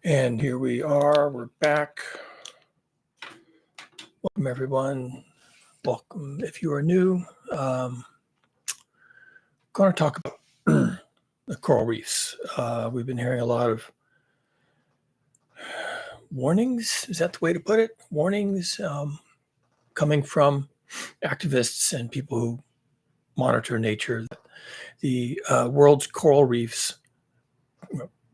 And here we are. We're back. Welcome, everyone. Welcome if you are new. Going to talk about the coral reefs. We've been hearing a lot of warnings. Is that the way to put it? Warnings coming from activists and people who monitor nature. The world's coral reefs,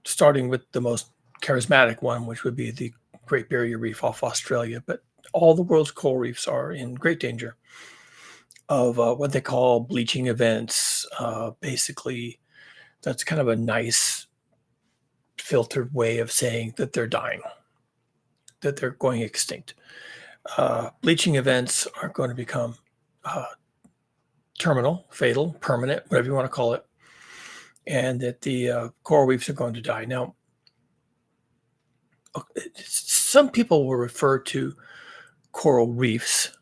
starting with the most charismatic one, which would be the Great Barrier Reef off Australia, but all the world's coral reefs are in great danger of what they call bleaching events. Basically, that's kind of a nice filtered way of saying that they're dying, that they're going extinct. Bleaching events are going to become terminal, fatal, permanent, whatever you want to call it, and that the coral reefs are going to die. Now, some people will refer to coral reefs,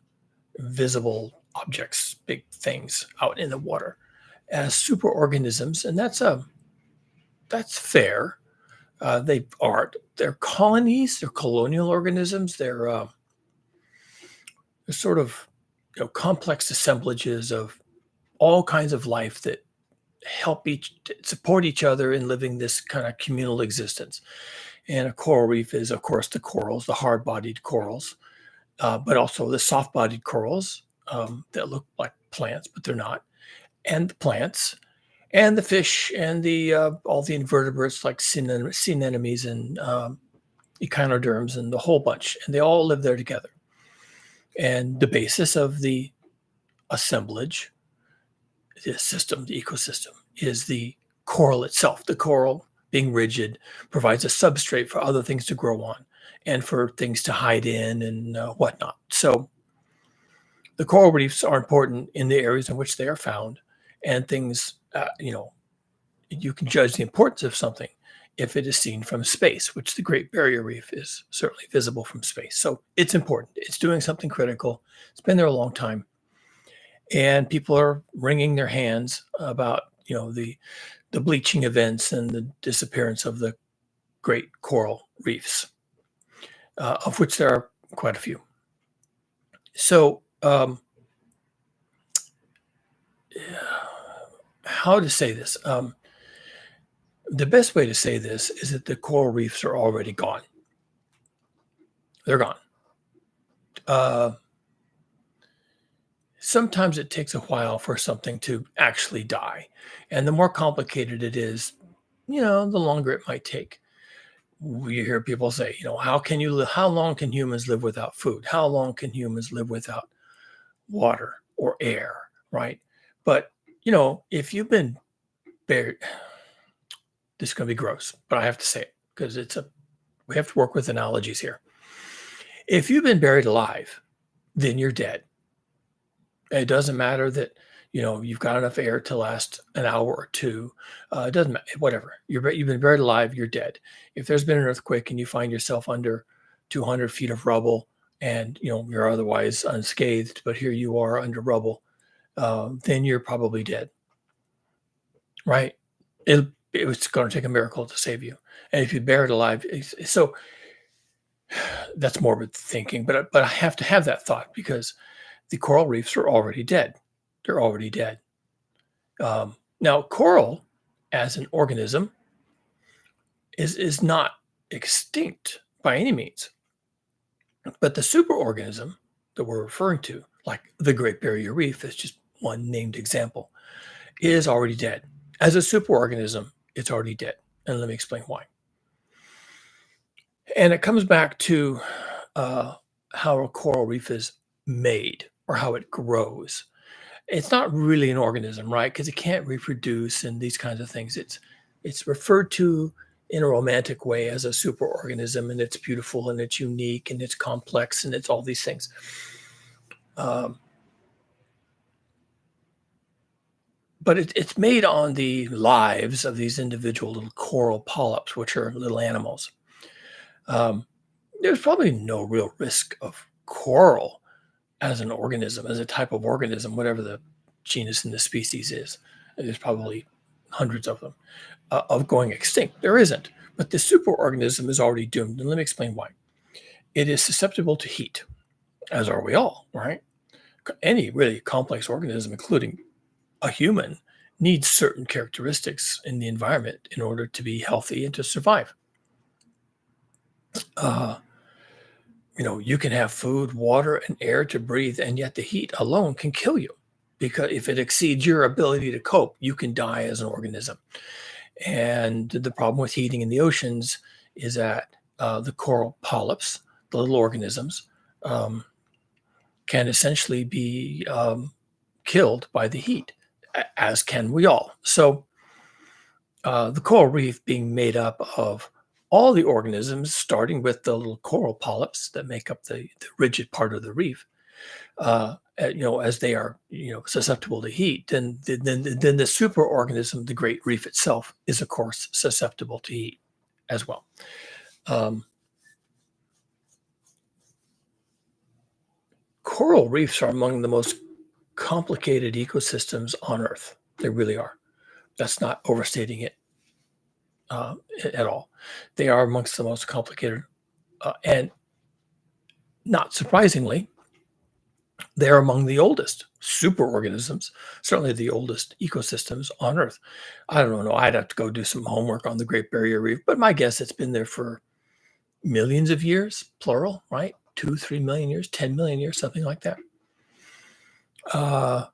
visible objects, big things out in the water, as superorganisms, and that's fair. They're colonies, they're colonial organisms, they're sort of complex assemblages of all kinds of life that help support each other in living this kind of communal existence. And a coral reef is, of course, the corals, the hard-bodied corals, but also the soft-bodied corals that look like plants, but they're not, and the plants, and the fish, and the all the invertebrates like sea anemones and echinoderms and the whole bunch, and they all live there together. And the basis of the assemblage, the system, the ecosystem, is the coral itself. The coral, being rigid, provides a substrate for other things to grow on and for things to hide in and whatnot. So the coral reefs are important in the areas in which they are found, and things, you can judge the importance of something if it is seen from space, which the Great Barrier Reef is certainly visible from space. So it's important. It's doing something critical. It's been there a long time. And people are wringing their hands about, the bleaching events and the disappearance of the great coral reefs, of which there are quite a few. So how to say this? The best way to say this is that the coral reefs are already gone. They're gone. Sometimes it takes a while for something to actually die. And the more complicated it is, the longer it might take. We hear people say, how long can humans live without food? How long can humans live without water or air, right? But, if you've been buried, this is going to be gross, but I have to say it because we have to work with analogies here. If you've been buried alive, then you're dead. It doesn't matter that, you've got enough air to last an hour or two. It doesn't matter, whatever. You've been buried alive, you're dead. If there's been an earthquake and you find yourself under 200 feet of rubble and, you're otherwise unscathed, but here you are under rubble, then you're probably dead, right? It's going to take a miracle to save you. And if you're buried alive, so that's morbid thinking, but I have to have that thought because the coral reefs are already dead. They're already dead. Now, coral as an organism is not extinct by any means. But the superorganism that we're referring to, like the Great Barrier Reef, is just one named example, is already dead. As a superorganism, it's already dead. And let me explain why. And it comes back to how a coral reef is made or how it grows. It's not really an organism, right? Because it can't reproduce and these kinds of things. It's referred to in a romantic way as a superorganism, and it's beautiful and it's unique and it's complex and it's all these things. But it's made on the lives of these individual little coral polyps, which are little animals. There's probably no real risk of coral as an organism, as a type of organism, whatever the genus and the species is. There's probably hundreds of them, of going extinct. There isn't. But the superorganism is already doomed. And let me explain why. It is susceptible to heat, as are we all, right? Any really complex organism, including a human, needs certain characteristics in the environment in order to be healthy and to survive. Uh, you can have food, water, and air to breathe, and yet the heat alone can kill you because if it exceeds your ability to cope, you can die as an organism. And the problem with heating in the oceans is that the coral polyps, the little organisms, um, can essentially be killed by the heat, as can we all. So the coral reef being made up of all the organisms, starting with the little coral polyps that make up the rigid part of the reef, as they are, susceptible to heat, then the superorganism, the great reef itself, is of course susceptible to heat as well. Um, Coral reefs are among the most complicated ecosystems on Earth. They really are. That's not overstating it uh, at all. They are amongst the most complicated, and not surprisingly, they're among the oldest superorganisms, certainly the oldest ecosystems on Earth. I don't know. I'd have to go do some homework on the Great Barrier Reef, but my guess it's been there for millions of years, plural, right? 2, 3 million years, 10 million years, something like that. Uh,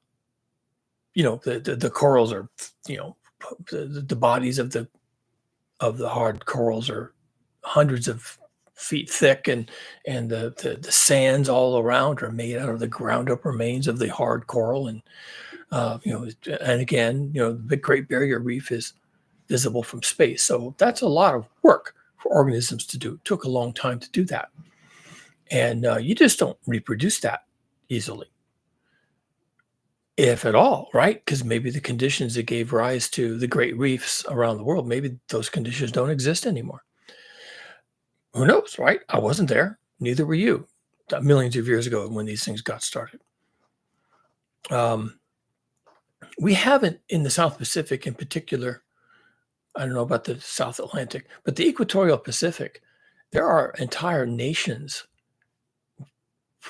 the corals are, the bodies of the hard corals are hundreds of feet thick, and the sands all around are made out of the ground up remains of the hard coral. And and again, the Great Barrier Reef is visible from space, so that's a lot of work for organisms to do. It took a long time to do that, and you just don't reproduce that easily, if at all, right? Because maybe the conditions that gave rise to the great reefs around the world, maybe those conditions don't exist anymore. Who knows, right? I wasn't there. Neither were you. Millions of years ago when these things got started. Um, we haven't in the South Pacific in particular. I don't know about the South Atlantic, but the equatorial Pacific, there are entire nations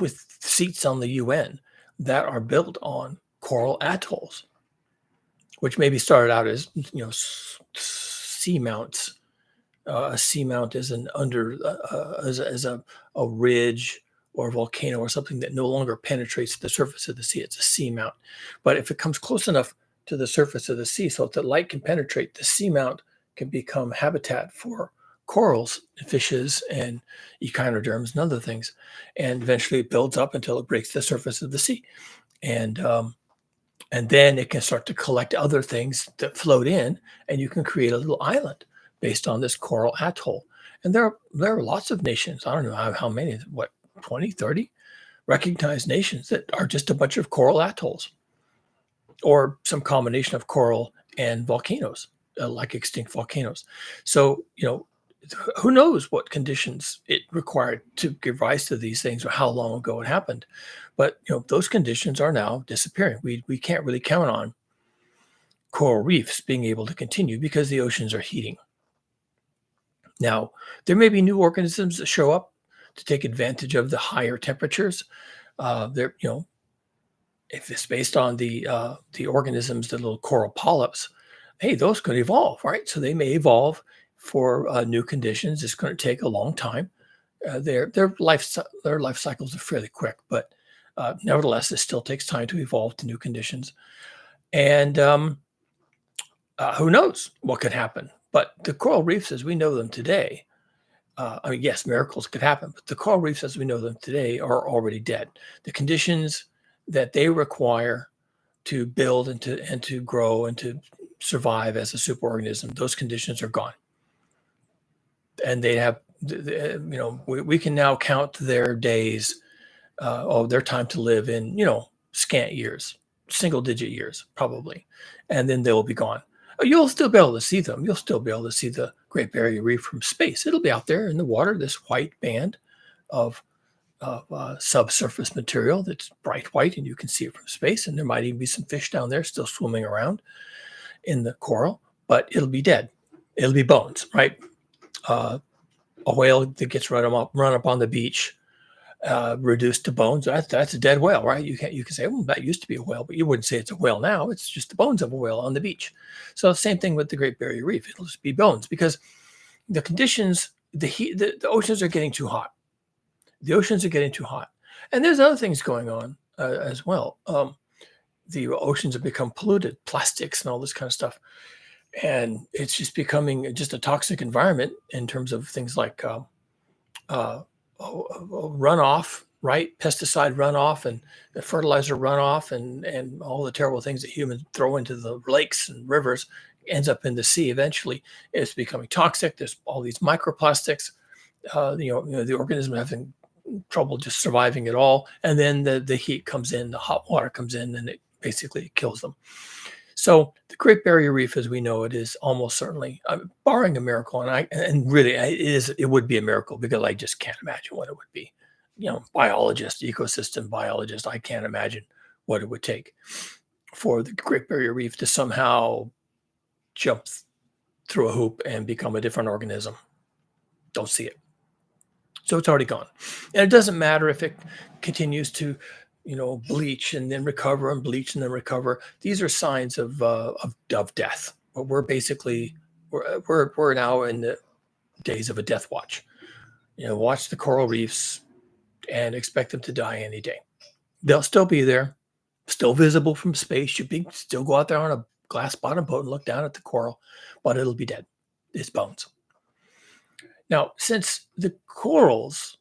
with seats on the UN that are built on coral atolls, which maybe started out as seamounts. A seamount is an under as a ridge or a volcano or something that no longer penetrates the surface of the sea. It's a seamount. But if it comes close enough to the surface of the sea so that light can penetrate, the seamount can become habitat for corals, fishes, and echinoderms and other things. And eventually it builds up until it breaks the surface of the sea. And then it can start to collect other things that float in, and you can create a little island based on this coral atoll. And there are lots of nations. I don't know how many, what, 20, 30 recognized nations that are just a bunch of coral atolls or some combination of coral and volcanoes, like extinct volcanoes. So, who knows what conditions it required to give rise to these things or how long ago it happened. But those conditions are now disappearing. We can't really count on coral reefs being able to continue because the oceans are heating. Now, there may be new organisms that show up to take advantage of the higher temperatures. There, if it's based on the organisms, the little coral polyps, hey, those could evolve, right? So they may evolve for new conditions. It's going to take a long time. Their life cycles are fairly quick, but nevertheless, it still takes time to evolve to new conditions. And who knows what could happen? But the coral reefs, as we know them today, yes, miracles could happen, but the coral reefs, as we know them today, are already dead. The conditions that they require to build and to grow and to survive as a superorganism, those conditions are gone. And they have, we can now count their days, their time to live in, scant years, single digit years, probably. And then they'll be gone. You'll still be able to see them. You'll still be able to see the Great Barrier Reef from space. It'll be out there in the water, this white band of subsurface material that's bright white, and you can see it from space. And there might even be some fish down there still swimming around in the coral, but it'll be dead. It'll be bones, right? Uh, a whale that gets run up on the beach, reduced to bones. That's a dead whale, right? You can say, well, that used to be a whale, but you wouldn't say it's a whale now. It's just the bones of a whale on the beach. So same thing with the Great Barrier Reef. It'll just be bones because the conditions, the heat, the oceans are getting too hot. The oceans are getting too hot, and there's other things going on as well. The oceans have become polluted, plastics and all this kind of stuff, and it's just becoming just a toxic environment in terms of things like uh, runoff, right? Pesticide runoff and the fertilizer runoff and all the terrible things that humans throw into the lakes and rivers ends up in the sea eventually. It's becoming toxic. There's all these microplastics. The organism having trouble just surviving at all. And then the heat comes in, the hot water comes in, and it basically kills them. So the Great Barrier Reef, as we know it, is almost certainly, barring a miracle, and really it would be a miracle because I just can't imagine what it would be. Biologist, ecosystem biologist, I can't imagine what it would take for the Great Barrier Reef to somehow jump through a hoop and become a different organism. Don't see it. So it's already gone. And it doesn't matter if it continues to, bleach and then recover and bleach and then recover. These are signs of death. But we're now in the days of a death watch. Watch the coral reefs and expect them to die any day. They'll still be there, still visible from space. You can still go out there on a glass bottom boat and look down at the coral, but it'll be dead. It's bones. Now, since the corals,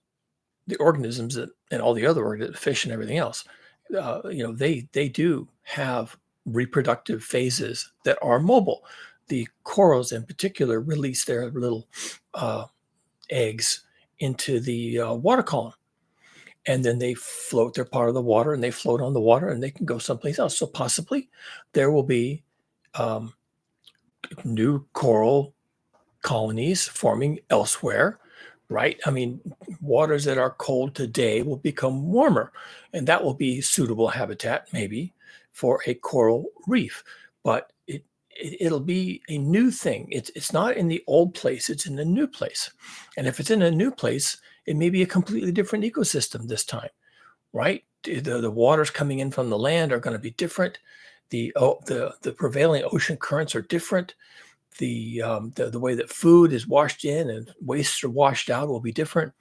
the organisms and all the other fish and everything else, they do have reproductive phases that are mobile. The corals, in particular, release their little eggs into the water column, and then they float. They're part of the water, and they float on the water, and they can go someplace else. So possibly there will be um, new coral colonies forming elsewhere, right? I mean, waters that are cold today will become warmer, and that will be suitable habitat maybe for a coral reef. But it'll be a new thing. It's not in the old place, it's in a new place. And if it's in a new place, it may be a completely different ecosystem this time, right? The waters coming in from the land are going to be different. The prevailing ocean currents are different. The way that food is washed in and wastes are washed out will be different.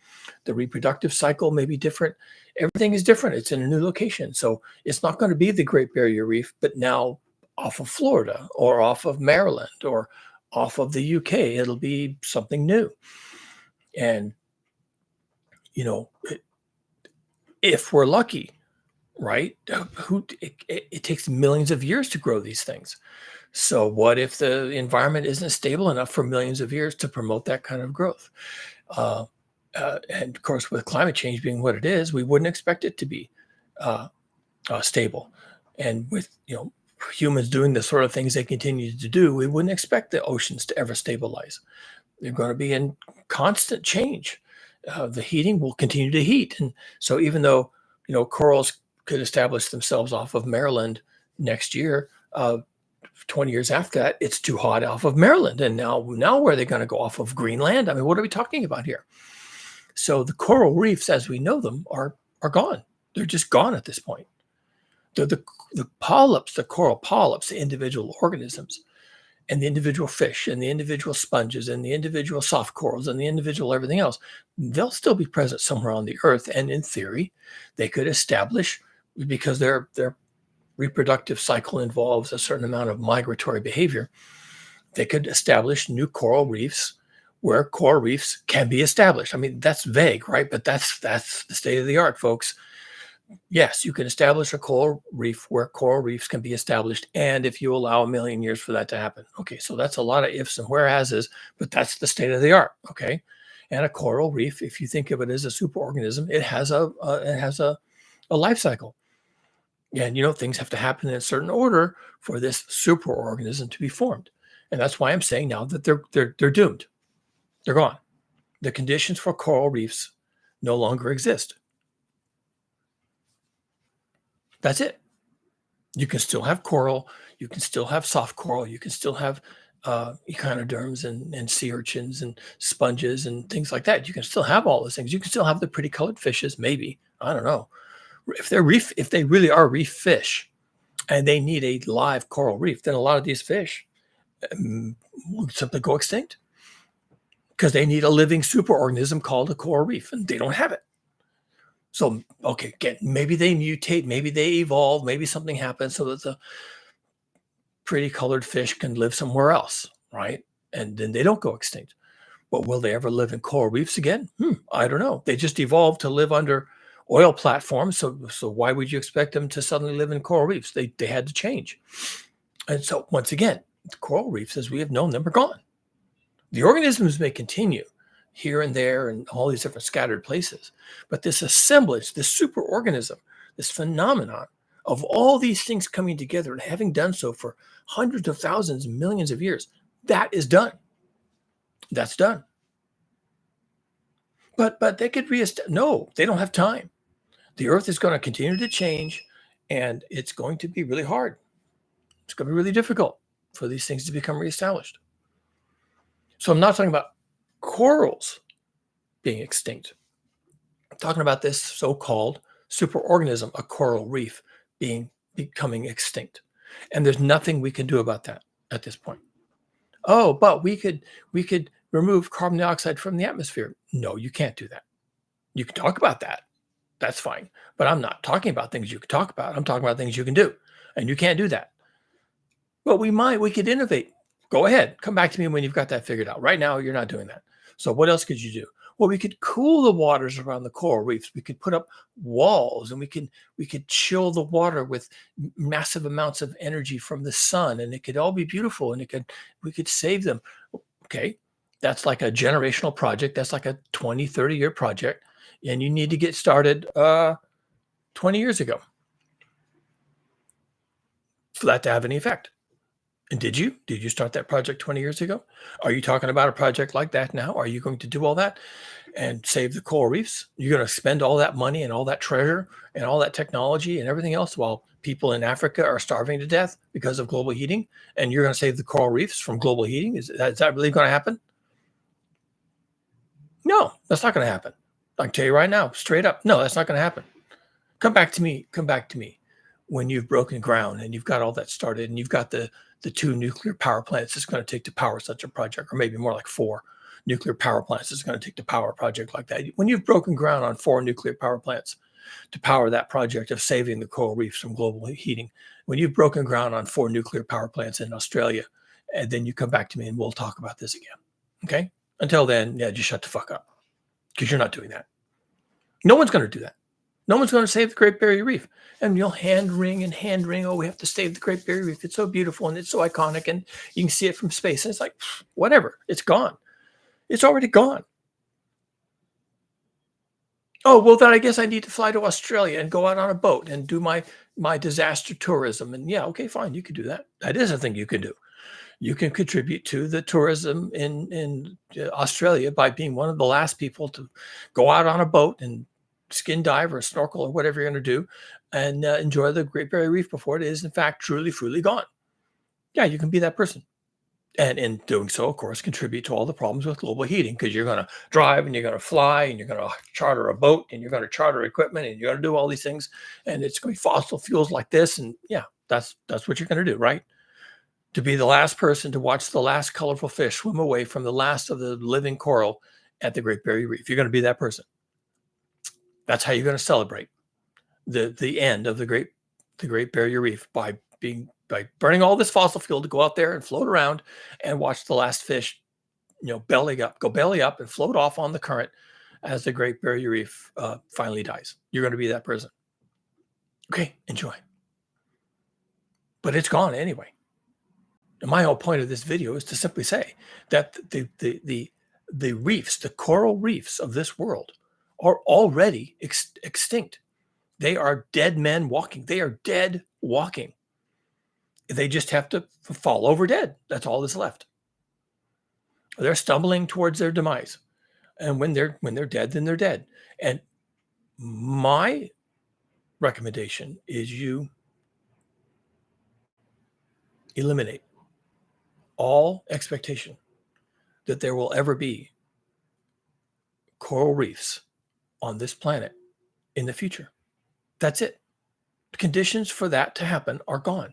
The reproductive cycle may be different. Everything is different. It's in a new location. So it's not going to be the Great Barrier Reef, but now off of Florida or off of Maryland or off of the UK. It'll be something new. And, if we're lucky, right? It takes millions of years to grow these things. So what if the environment isn't stable enough for millions of years to promote that kind of growth? Uh, and of course, with climate change being what it is, we wouldn't expect it to be uh, stable. And with humans doing the sort of things they continue to do, we wouldn't expect the oceans to ever stabilize. They're going to be in constant change. The heating will continue to heat, and so even though corals could establish themselves off of Maryland next year, 20 years after that, it's too hot off of Maryland. And now where are they going to go off of Greenland? I mean, what are we talking about here? So the coral reefs, as we know them, are gone. They're just gone at this point. The polyps, the coral polyps, the individual organisms, and the individual fish, and the individual sponges, and the individual soft corals, and the individual everything else, they'll still be present somewhere on the earth. And in theory, they could establish, because their reproductive cycle involves a certain amount of migratory behavior, they could establish new coral reefs where coral reefs can be established. I mean, that's vague, right? But that's the state of the art, folks. Yes, you can establish a coral reef where coral reefs can be established, and if you allow a million years for that to happen. Okay, so that's a lot of ifs and whereases, but that's the state of the art. Okay, and a coral reef, if you think of it as a superorganism, it has a life cycle. And things have to happen in a certain order for this superorganism to be formed. And that's why I'm saying now that they're doomed. They're gone. The conditions for coral reefs no longer exist. That's it. You can still have coral, you can still have soft coral, you can still have echinoderms and sea urchins and sponges and things like that. You can still have all those things. You can still have the pretty colored fishes, maybe. I don't know. If they really are reef fish and they need a live coral reef, then a lot of these fish will simply go extinct because they need a living superorganism called a coral reef, and they don't have it. So, okay, maybe they mutate, maybe they evolve, maybe something happens so that the pretty colored fish can live somewhere else, right? And then they don't go extinct. But will they ever live in coral reefs again? I don't know. They just evolved to live under oil platforms. So why would you expect them to suddenly live in coral reefs? They had to change. And so once again, the coral reefs as we have known them are gone. The organisms may continue here and there and all these different scattered places, but this assemblage, this superorganism, this phenomenon of all these things coming together and having done so for hundreds of thousands, millions of years, that is done. That's done. But they could reestablish. No, they don't have time. The Earth is going to continue to change, and it's going to be really hard. It's going to be really difficult for these things to become reestablished. So I'm not talking about corals being extinct. I'm talking about this so-called superorganism, a coral reef, becoming extinct. And there's nothing we can do about that at this point. Oh, but we could remove carbon dioxide from the atmosphere. No, you can't do that. You can talk about that. That's fine. But I'm not talking about things you can talk about. I'm talking about things you can do. And you can't do that. Well, we could innovate. Go ahead. Come back to me when you've got that figured out. Right now, you're not doing that. So what else could you do? Well, we could cool the waters around the coral reefs. We could put up walls, and we could chill the water with massive amounts of energy from the sun, and it could all be beautiful, and we could save them. Okay, that's like a generational project. That's like a 20, 30-year project, and you need to get started 20 years ago for that to have any effect. And did you? Did you start that project 20 years ago? Are you talking about a project like that now? Are you going to do all that and save the coral reefs? You're going to spend all that money and all that treasure and all that technology and everything else while people in Africa are starving to death because of global heating, and you're going to save the coral reefs from global heating? Is that really going to happen? No, that's not going to happen. I can tell you right now, straight up, no, that's not going to happen. Come back to me. Come back to me when you've broken ground and you've got all that started and you've got the 2 nuclear power plants it's going to take to power such a project, or maybe more like 4 nuclear power plants it's going to take to power a project like that. When you've broken ground on 4 nuclear power plants to power that project of saving the coral reefs from global heating, when you've broken ground on 4 nuclear power plants in Australia, and then you come back to me and we'll talk about this again. Okay? Until then, yeah, just shut the fuck up, because you're not doing that. No one's going to do that. No one's going to save the Great Barrier Reef. And you'll hand wring. Oh, we have to save the Great Barrier Reef. It's so beautiful and it's so iconic, and you can see it from space. And it's like, whatever. It's gone. It's already gone. Oh, well, then I guess I need to fly to Australia and go out on a boat and do my disaster tourism. And yeah, okay, fine. You can do that. That is a thing you can do. You can contribute to the tourism in Australia by being one of the last people to go out on a boat and skin dive or snorkel or whatever you're going to do, and enjoy the Great Barrier Reef before it is in fact truly gone. Yeah, you can be that person. And in doing so, of course, contribute to all the problems with global heating, because you're going to drive and you're going to fly and you're going to charter a boat and you're going to charter equipment and you're going to do all these things. And it's going to be fossil fuels like this. And yeah, that's what you're going to do, right? To be the last person to watch the last colorful fish swim away from the last of the living coral at the Great Barrier Reef. You're going to be that person. That's how you're going to celebrate the end of the Great Barrier Reef, by burning all this fossil fuel to go out there and float around and watch the last fish, go belly up and float off on the current as the Great Barrier Reef finally dies. You're going to be that person. Okay, enjoy. But it's gone anyway. And my whole point of this video is to simply say that the reefs, the coral reefs of this world, are already extinct. They are dead men walking. They are dead walking. They just have to fall over dead. That's all that's left. They're stumbling towards their demise. And when they're dead, then they're dead. And my recommendation is you eliminate all expectation that there will ever be coral reefs on this planet in the future. That's it. The conditions for that to happen are gone.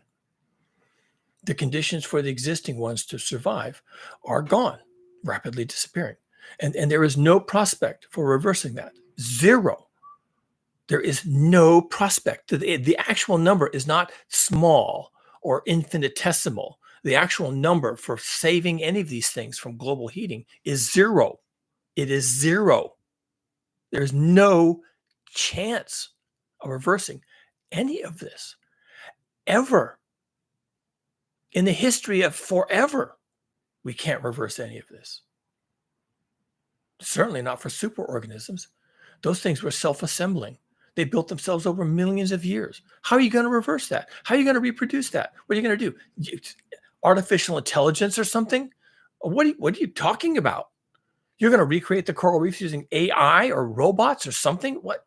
The conditions for the existing ones to survive are gone, rapidly disappearing. And there is no prospect for reversing that. Zero. There is no prospect. The actual number is not small or infinitesimal. The actual number for saving any of these things from global heating is zero. It is zero. There's no chance of reversing any of this ever. In the history of forever, we can't reverse any of this. Certainly not for superorganisms. Those things were self-assembling. They built themselves over millions of years. How are you going to reverse that? How are you going to reproduce that? What are you going to do? Artificial intelligence or something? What are you talking about? You're going to recreate the coral reefs using AI or robots or something? What?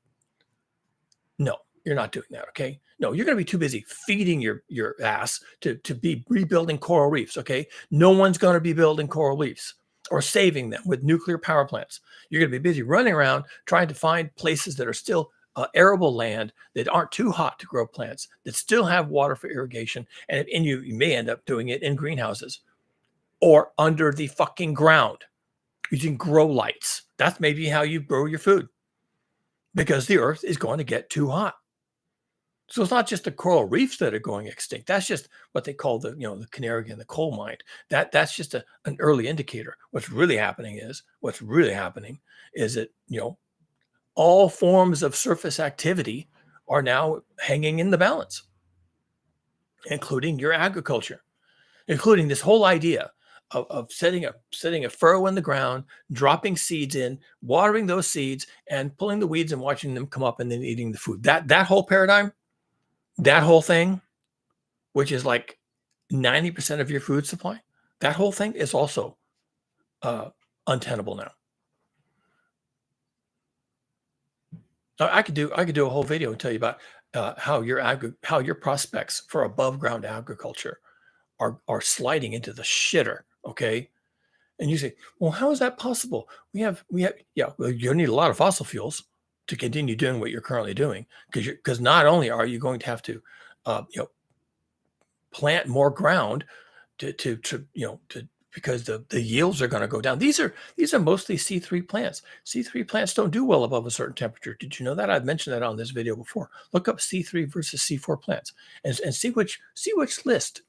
No, you're not doing that, okay? No, you're going to be too busy feeding your ass to be rebuilding coral reefs, okay? No one's going to be building coral reefs or saving them with nuclear power plants. You're going to be busy running around trying to find places that are still arable land that aren't too hot to grow plants, that still have water for irrigation, and you may end up doing it in greenhouses or under the fucking ground using grow lights. That's maybe how you grow your food because the earth is going to get too hot. So it's not just the coral reefs that are going extinct. That's just what they call the canary in the coal mine. That's just an early indicator. What's really happening is that all forms of surface activity are now hanging in the balance, including your agriculture, including this whole idea of setting a furrow in the ground, dropping seeds in, watering those seeds, and pulling the weeds and watching them come up and then eating the food. That whole paradigm, that whole thing, which is like 90% of your food supply, that whole thing is also untenable now. I could do a whole video and tell you about how your prospects for above ground agriculture are sliding into the shitter. Okay, and you say, well, how is that possible? We have well, you need a lot of fossil fuels to continue doing what you're currently doing because not only are you going to have to plant more ground to because the yields are going to go down. These are mostly C3 plants. C3 plants don't do well above a certain temperature. Did you know that? I've mentioned that on this video before. Look up C3 versus C4 plants and see which list.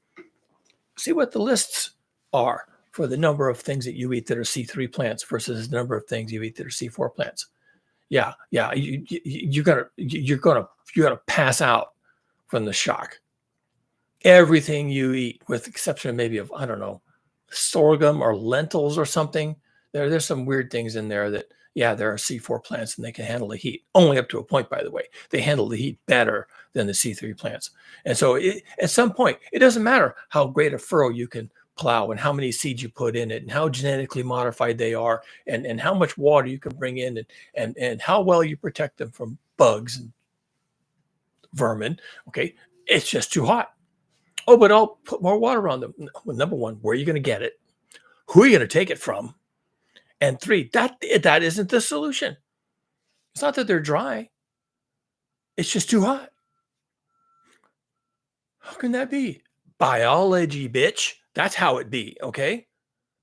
See what the lists are for the number of things that you eat that are C3 plants versus the number of things you eat that are C4 plants. Yeah, you're gonna pass out from the shock. Everything you eat, with the exception of maybe of, I don't know, sorghum or lentils or something, there's some weird things in there that, there are C4 plants and they can handle the heat. Only up to a point, by the way. They handle the heat better than the C3 plants. And so at some point, it doesn't matter how great a furrow you can plow and how many seeds you put in it and how genetically modified they are and how much water you can bring in and how well you protect them from bugs and vermin. Okay, it's just too hot. Oh, but I'll put more water on them. Well, number one, where are you going to get it? Who are you going to take it from? And three, that isn't the solution. It's not that they're dry. It's just too hot. How can that be? Biology, bitch. That's how it be, okay?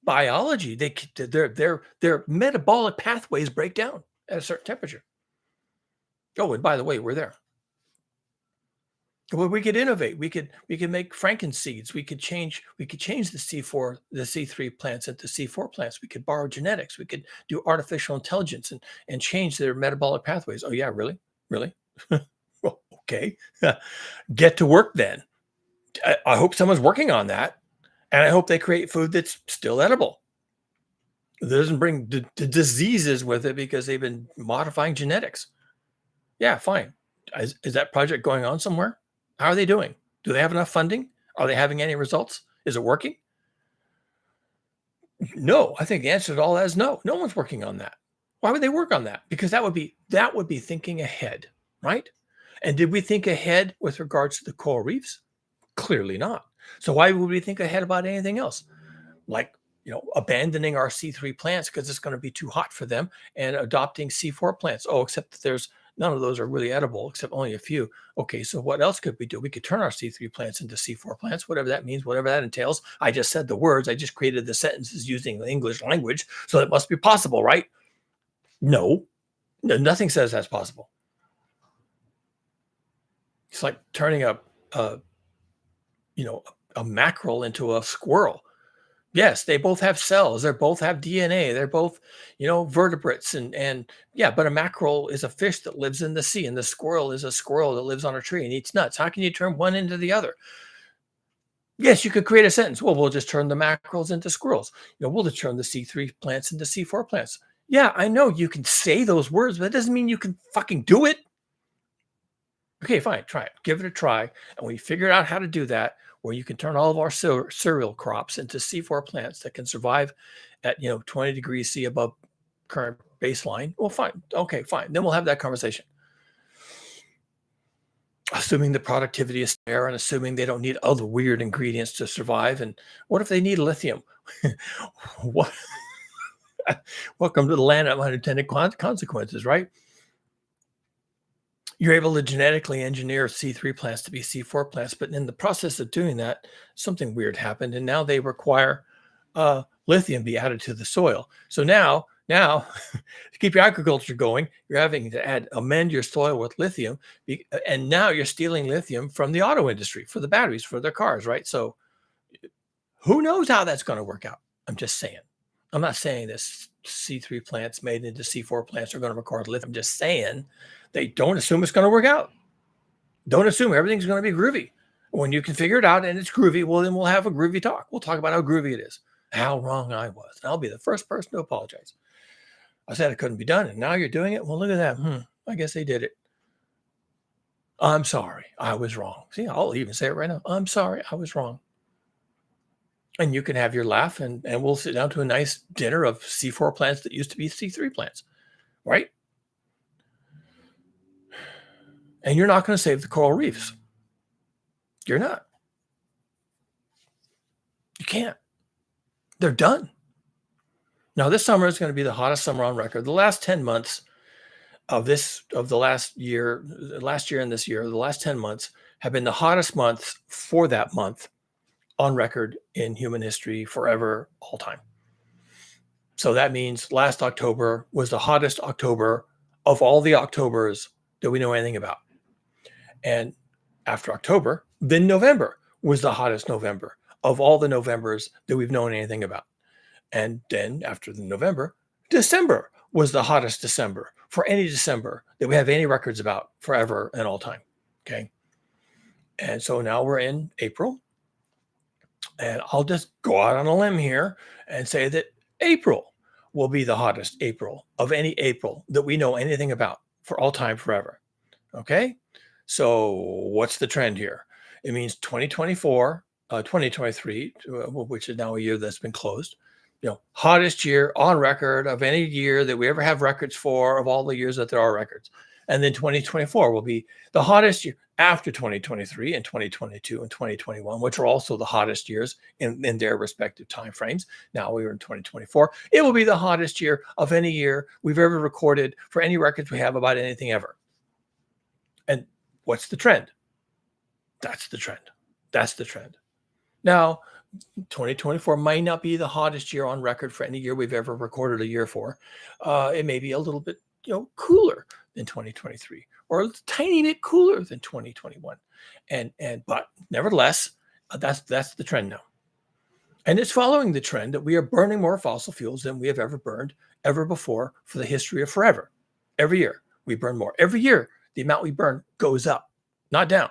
Biology, their metabolic pathways break down at a certain temperature. Oh, and by the way, we're there. Well, we could innovate. We could make frankenseeds. We could change the C3 plants into C4 plants. We could borrow genetics. We could do artificial intelligence and change their metabolic pathways. Oh yeah, really? Well, okay. Get to work then. I hope someone's working on that. And I hope they create food that's still edible. It doesn't bring the diseases with it because they've been modifying genetics. Yeah, fine. Is that project going on somewhere? How are they doing? Do they have enough funding? Are they having any results? Is it working? No, I think the answer to all that is no. No one's working on that. Why would they work on that? Because that would be thinking ahead, right? And did we think ahead with regards to the coral reefs? Clearly not. So why would we think ahead about anything else? like, abandoning our C3 plants because it's going to be too hot for them and adopting C4 plants. Oh, except that there's none of those are really edible, except only a few. Okay, so what else could we do? We could turn our C3 plants into C4 plants, whatever that means, whatever that entails. I just said the words. I just created the sentences using the English language, so it must be possible, right? No, nothing says that's possible. It's like turning a a mackerel into a squirrel. Yes, they both have cells. They both have DNA. They're both, vertebrates and yeah, but a mackerel is a fish that lives in the sea, and the squirrel is a squirrel that lives on a tree and eats nuts. How can you turn one into the other? Yes, you could create a sentence. Well, we'll just turn the mackerels into squirrels. We'll just turn the C3 plants into C4 plants. Yeah, I know you can say those words, but that doesn't mean you can fucking do it. Okay, fine, try it. Give it a try. And we figured out how to do that, where you can turn all of our cereal crops into C4 plants that can survive at 20 degrees C above current baseline. Well, fine. Okay, fine. Then we'll have that conversation. Assuming the productivity is there and assuming they don't need other weird ingredients to survive. And what if they need lithium? What? Welcome to the land of unintended consequences, right? You're able to genetically engineer C3 plants to be C4 plants, but in the process of doing that, something weird happened, and now they require lithium be added to the soil. So now to keep your agriculture going, you're having to amend your soil with lithium, and now you're stealing lithium from the auto industry for the batteries for their cars, right? So who knows how that's going to work out? I'm just saying. I'm not saying this C3 plants made into C4 plants are going to require lithium. I'm just saying they don't assume it's going to work out. Don't assume everything's going to be groovy. When you can figure it out and it's groovy, well, then we'll have a groovy talk. We'll talk about how groovy it is, how wrong I was. And I'll be the first person to apologize. I said it couldn't be done, and now you're doing it? Well, look at that. I guess they did it. I'm sorry. I was wrong. See, I'll even say it right now. I'm sorry. I was wrong. And you can have your laugh, and we'll sit down to a nice dinner of C4 plants that used to be C3 plants, right? And you're not going to save the coral reefs. You're not. You can't. They're done. Now, this summer is going to be the hottest summer on record. The last 10 months of the last year and this year, the last 10 months have been the hottest months for that month on record in human history forever, all time. So that means last October was the hottest October of all the Octobers that we know anything about. And after October, then November was the hottest November of all the Novembers that we've known anything about. And then after the November, December was the hottest December for any December that we have any records about forever and all time. Okay. And so now we're in April. And I'll just go out on a limb here and say that April will be the hottest April of any April that we know anything about for all time forever. Okay. So what's the trend here? It means 2024, 2023, which is now a year that's been closed, hottest year on record of any year that we ever have records for of all the years that there are records. And then 2024 will be the hottest year after 2023 and 2022 and 2021, which are also the hottest years in their respective time frames. Now we are in 2024. It will be the hottest year of any year we've ever recorded for any records we have about anything ever. And what's the trend? That's the trend. That's the trend. Now, 2024 might not be the hottest year on record for any year we've ever recorded a year for. It may be a little bit, cooler than 2023, or a tiny bit cooler than 2021. But nevertheless, that's the trend now. And it's following the trend that we are burning more fossil fuels than we have ever burned ever before for the history of forever. Every year we burn more. Every year the amount we burn goes up, not down.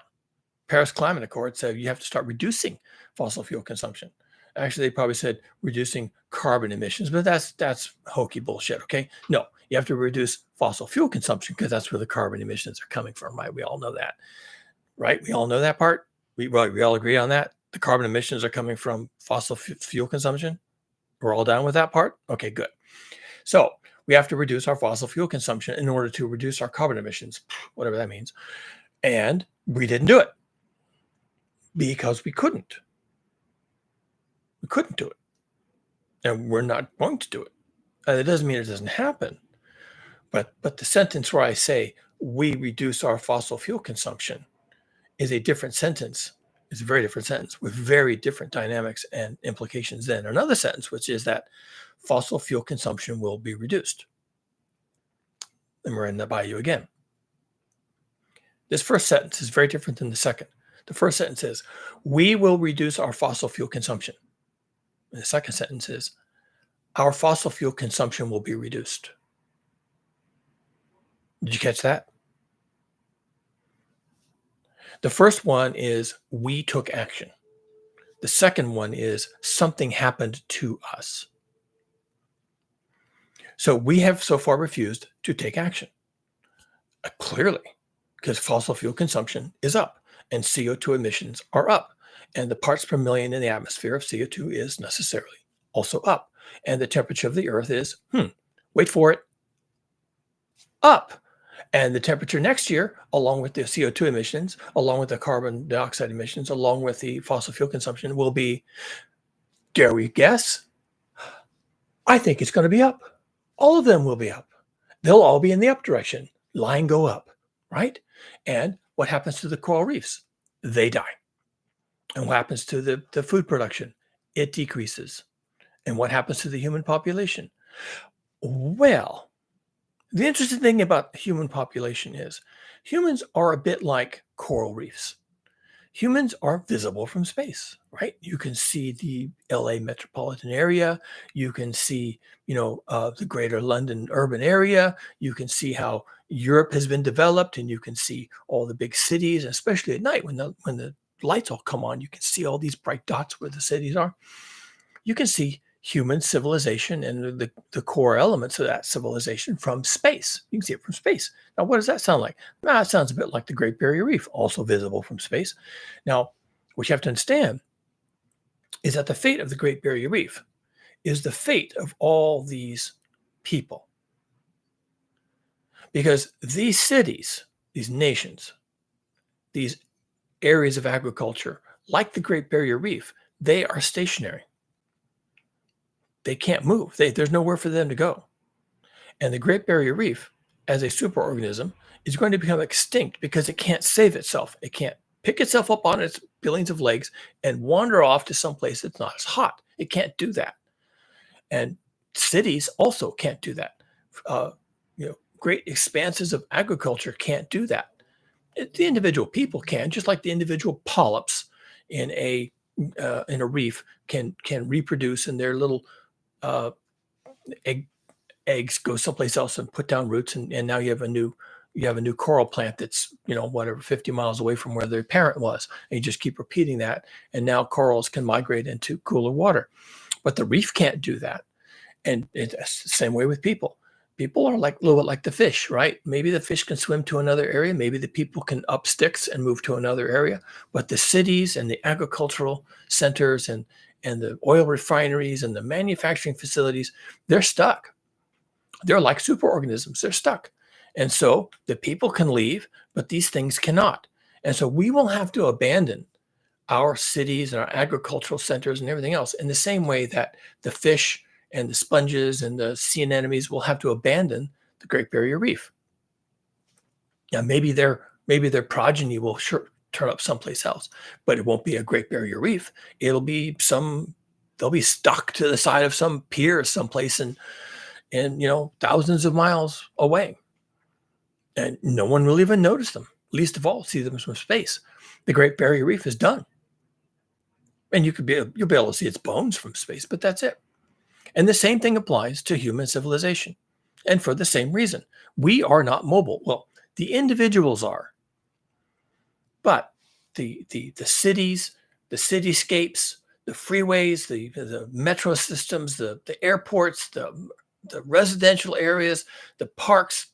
Paris Climate Accord said you have to start reducing fossil fuel consumption. Actually, they probably said reducing carbon emissions, but that's hokey bullshit, okay? No, you have to reduce fossil fuel consumption because that's where the carbon emissions are coming from, right? We all know that, right? We all know that part. We all agree on that. The carbon emissions are coming from fossil fuel consumption. We're all down with that part? Okay, good. So we have to reduce our fossil fuel consumption in order to reduce our carbon emissions, whatever that means. And we didn't do it because we couldn't. We couldn't do it. and we're not going to do it. It doesn't mean it doesn't happen, but the sentence where I say we reduce our fossil fuel consumption is a different sentence. It's a very different sentence with very different dynamics and implications than another sentence, which is that fossil fuel consumption will be reduced. And we're in the bayou again. This first sentence is very different than the second. The first sentence is, we will reduce our fossil fuel consumption. And the second sentence is, our fossil fuel consumption will be reduced. Did you catch that? The first one is, we took action. The second one is, something happened to us. So we have so far refused to take action. Clearly, because fossil fuel consumption is up and CO2 emissions are up. And the parts per million in the atmosphere of CO2 is necessarily also up. And the temperature of the earth is, wait for it, up. And the temperature next year, along with the CO2 emissions, along with the carbon dioxide emissions, along with the fossil fuel consumption, will be, dare we guess? I think it's going to be up. All of them will be up. They'll all be in the up direction. Line go up, right? And what happens to the coral reefs? They die. And what happens to the food production? It decreases. And what happens to the human population? Well, the interesting thing about human population is humans are a bit like coral reefs. Humans are visible from space, right? You can see the LA metropolitan area. You can see, the greater London urban area. You can see how Europe has been developed, and you can see all the big cities, especially at night when the lights all come on. You can see all these bright dots where the cities are. You can see human civilization and the core elements of that civilization from space. You can see it from space. Now, what does that sound like? It sounds a bit like the Great Barrier Reef, also visible from space. Now, what you have to understand is that the fate of the Great Barrier Reef is the fate of all these people. Because these cities, these nations, these areas of agriculture, like the Great Barrier Reef, they are stationary. They can't move. There's nowhere for them to go. And the Great Barrier Reef, as a superorganism, is going to become extinct because it can't save itself. It can't pick itself up on its billions of legs and wander off to some place that's not as hot. It can't do that. And cities also can't do that. Great expanses of agriculture can't do that. The individual people can, just like the individual polyps in a reef can reproduce, and their little eggs go someplace else and put down roots, and now you have a new coral plant that's 50 miles away from where their parent was, and you just keep repeating that, and now corals can migrate into cooler water. But the reef can't do that. And it's the same way with people. People are like a little bit like the fish, right? Maybe the fish can swim to another area. Maybe the people can up sticks and move to another area. But the cities and the agricultural centers and the oil refineries and the manufacturing facilities, they're stuck. They're like superorganisms. They're stuck. And so the people can leave, but these things cannot. And so we will have to abandon our cities and our agricultural centers and everything else in the same way that the fish and the sponges and the sea anemones will have to abandon the Great Barrier Reef. Now, maybe their progeny will turn up someplace else, but it won't be a Great Barrier Reef. It'll be they'll be stuck to the side of some pier someplace and thousands of miles away. And no one will even notice them, least of all see them from space. The Great Barrier Reef is done. And you'll be able to see its bones from space, but that's it. And the same thing applies to human civilization. And for the same reason, we are not mobile. Well, the individuals are, but the cities, the cityscapes, the freeways, the metro systems, the airports, the residential areas, the parks,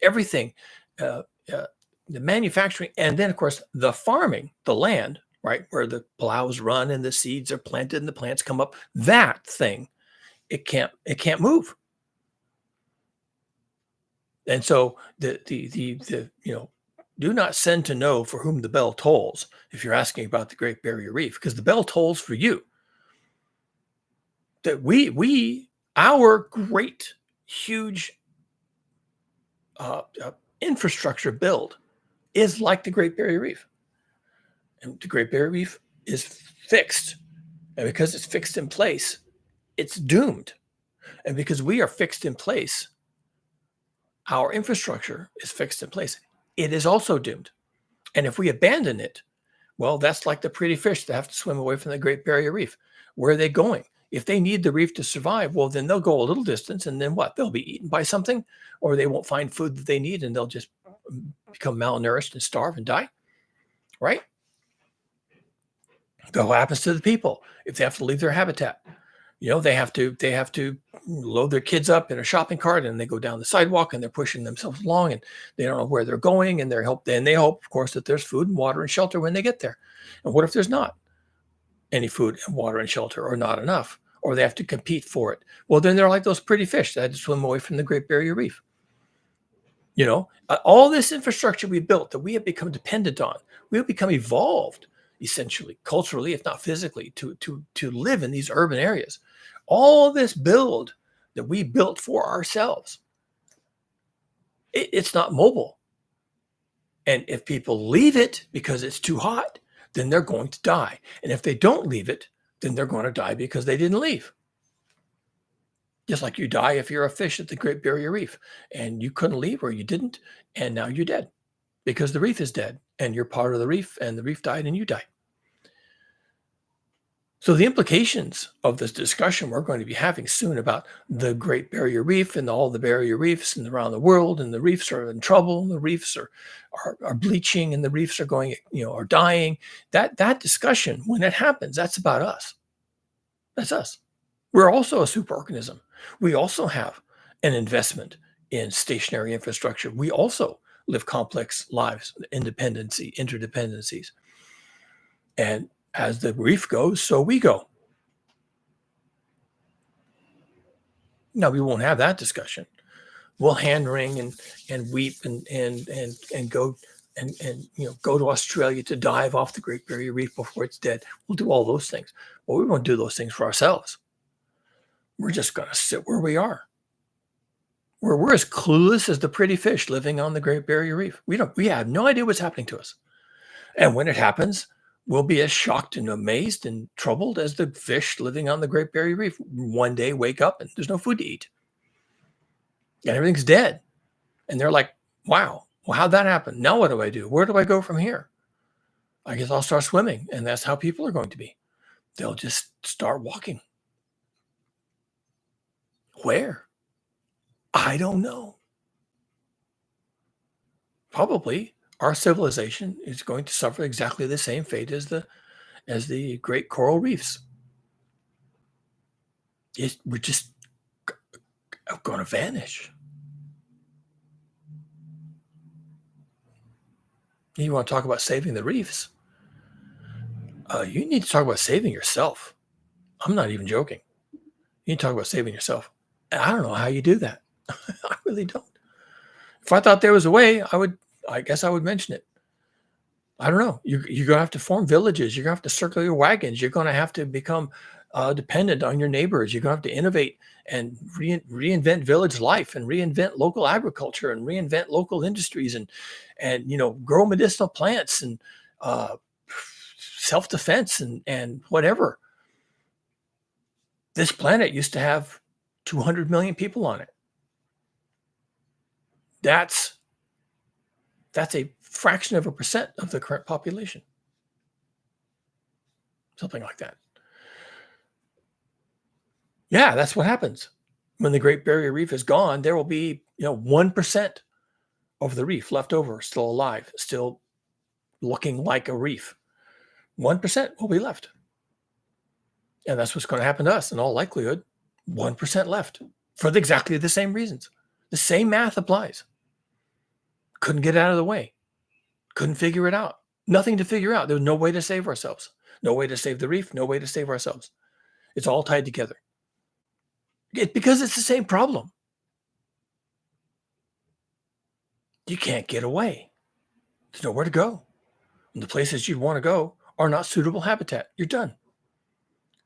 everything, the manufacturing, and then of course the farming, the land, right, where the plows run and the seeds are planted and the plants come up. That thing, it can't move. And so the do not send to know for whom the bell tolls if you're asking about the Great Barrier Reef, because the bell tolls for you. that our great, huge infrastructure build is like the Great Barrier Reef. And the Great Barrier Reef is fixed. And because it's fixed in place, it's doomed. And because we are fixed in place, our infrastructure is fixed in place. It is also doomed. And if we abandon it, well, that's like the pretty fish that have to swim away from the Great Barrier Reef. Where are they going? If they need the reef to survive, well, then they'll go a little distance and then what? They'll be eaten by something, or they won't find food that they need and they'll just become malnourished and starve and die, right? But what happens to the people if they have to leave their habitat? They have to load their kids up in a shopping cart and they go down the sidewalk and they're pushing themselves along and they don't know where they're going and they hope, of course, that there's food and water and shelter when they get there. And what if there's not any food and water and shelter, or not enough, or they have to compete for it? Well, then they're like those pretty fish that had to swim away from the Great Barrier Reef. All this infrastructure we built that we have become dependent on, we have become evolved essentially, culturally, if not physically, to live in these urban areas. All this build that we built for ourselves, it's not mobile. And if people leave it because it's too hot, then they're going to die. And if they don't leave it, then they're going to die because they didn't leave. Just like you die if you're a fish at the Great Barrier Reef and you couldn't leave, or you didn't, and now you're dead because the reef is dead and you're part of the reef and the reef died and you died. So the implications of this discussion we're going to be having soon about the Great Barrier Reef and all the barrier reefs and around the world, and the reefs are in trouble, and the reefs are bleaching, and the reefs are going, are dying. That discussion, when it happens, that's about us. That's us. We're also a superorganism. We also have an investment in stationary infrastructure. We also live complex lives, interdependencies. And as the reef goes, so we go. Now, we won't have that discussion. We'll hand wring and weep and go and go to Australia to dive off the Great Barrier Reef before it's dead. We'll do all those things. But we won't do those things for ourselves. We're just going to sit where we are. We're as clueless as the pretty fish living on the Great Barrier Reef. We have no idea what's happening to us. And when it happens, we'll be as shocked and amazed and troubled as the fish living on the Great Barrier Reef. One day wake up and there's no food to eat. And everything's dead. And they're like, wow, well, how'd that happen? Now what do I do? Where do I go from here? I guess I'll start swimming. And that's how people are going to be. They'll just start walking. Where? I don't know. Probably our civilization is going to suffer exactly the same fate as the great coral reefs. We're just going to vanish. You want to talk about saving the reefs? You need to talk about saving yourself. I'm not even joking. You need to talk about saving yourself. And I don't know how you do that. I really don't. If I thought there was a way, I guess I would mention it. I don't know. You're going to have to form villages. You're going to have to circle your wagons. You're going to have to become dependent on your neighbors. You're going to have to innovate and reinvent village life and reinvent local agriculture and reinvent local industries and grow medicinal plants and self-defense and whatever. This planet used to have 200 million people on it. That's a fraction of a percent of the current population. Something like that. Yeah, that's what happens. When the Great Barrier Reef is gone, there will be, 1% of the reef left over, still alive, still looking like a reef. 1% will be left. And that's what's going to happen to us in all likelihood. 1% left for exactly the same reasons. The same math applies. Couldn't get out of the way. Couldn't figure it out. Nothing to figure out. There was no way to save ourselves. No way to save the reef. No way to save ourselves. It's all tied together. Because it's the same problem. You can't get away. There's nowhere to go. And the places you want to go are not suitable habitat. You're done.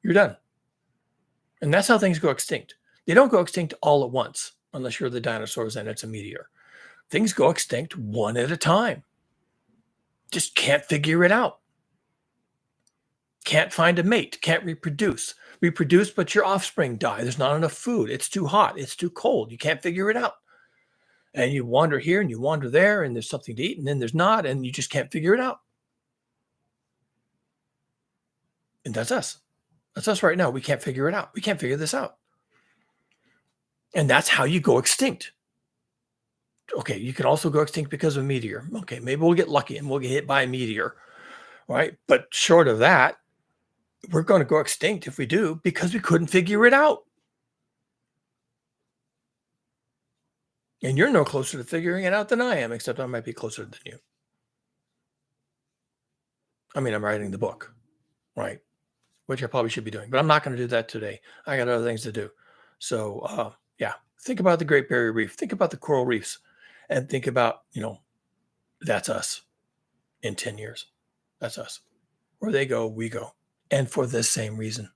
You're done. And that's how things go extinct. They don't go extinct all at once, unless you're the dinosaurs and it's a meteor. Things go extinct one at a time. Just can't figure it out. Can't find a mate, can't reproduce. Reproduce, but your offspring die. There's not enough food. It's too hot. It's too cold. You can't figure it out. And you wander here and you wander there, and there's something to eat, and then there's not, and you just can't figure it out. And that's us. That's us right now. We can't figure it out. We can't figure this out. And that's how you go extinct. Okay, you can also go extinct because of a meteor. Okay, maybe we'll get lucky and we'll get hit by a meteor, right? But short of that, we're going to go extinct if we do because we couldn't figure it out. And you're no closer to figuring it out than I am, except I might be closer than you. I mean, I'm writing the book, right? Which I probably should be doing, but I'm not going to do that today. I got other things to do. So, yeah, think about the Great Barrier Reef. Think about the coral reefs, and think about, that's us in 10 years. That's us. Where they go, we go. And for this same reason.